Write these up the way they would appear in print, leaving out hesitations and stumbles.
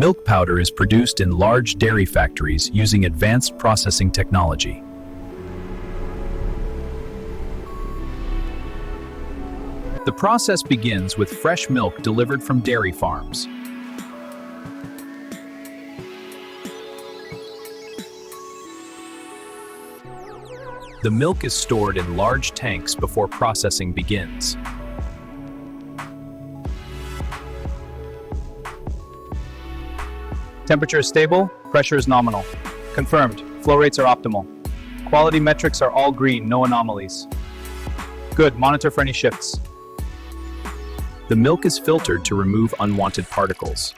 Milk powder is produced in large dairy factories using advanced processing technology. The process begins with fresh milk delivered from dairy farms. The milk is stored in large tanks before processing begins. Temperature is stable, pressure is nominal. Confirmed, flow rates are optimal. Quality metrics are all green, no anomalies. Good, monitor for any shifts. The milk is filtered to remove unwanted particles.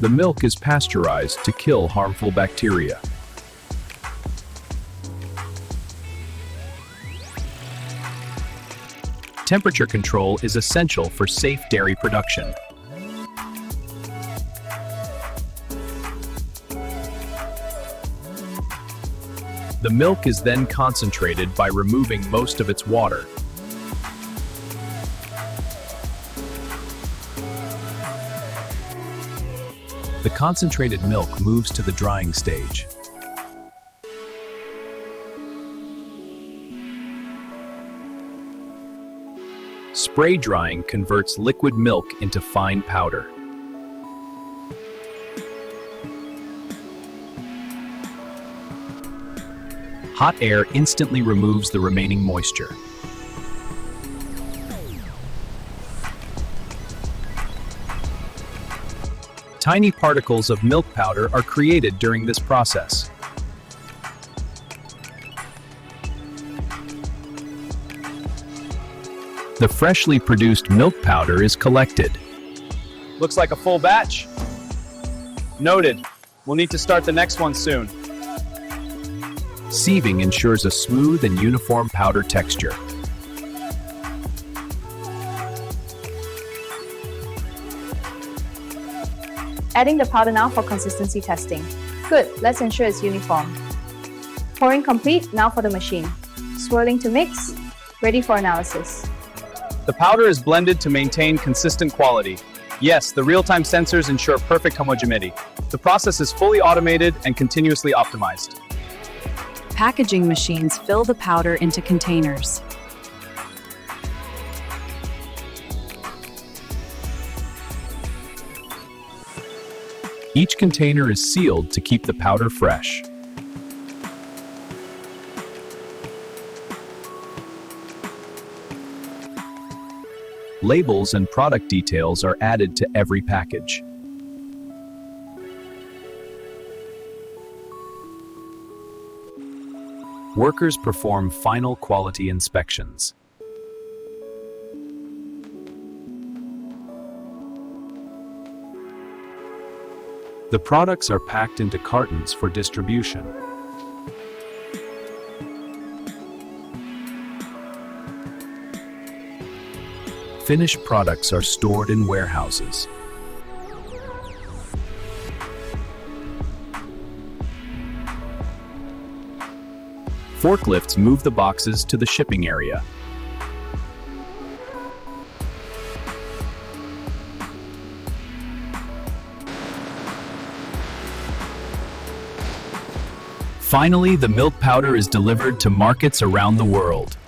The milk is pasteurized to kill harmful bacteria. Temperature control is essential for safe dairy production. The milk is then concentrated by removing most of its water. The concentrated milk moves to the drying stage. Spray drying converts liquid milk into fine powder. Hot air instantly removes the remaining moisture. Tiny particles of milk powder are created during this process. The freshly produced milk powder is collected. Looks like a full batch. Noted. We'll need to start the next one soon. Sieving ensures a smooth and uniform powder texture. Adding the powder now for consistency testing. Good, let's ensure it's uniform. Pouring complete, now for the machine. Swirling to mix, ready for analysis. The powder is blended to maintain consistent quality. Yes, the real-time sensors ensure perfect homogeneity. The process is fully automated and continuously optimized. Packaging machines fill the powder into containers. Each container is sealed to keep the powder fresh. Labels and product details are added to every package. Workers perform final quality inspections. The products are packed into cartons for distribution. Finished products are stored in warehouses. Forklifts move the boxes to the shipping area. Finally, the milk powder is delivered to markets around the world.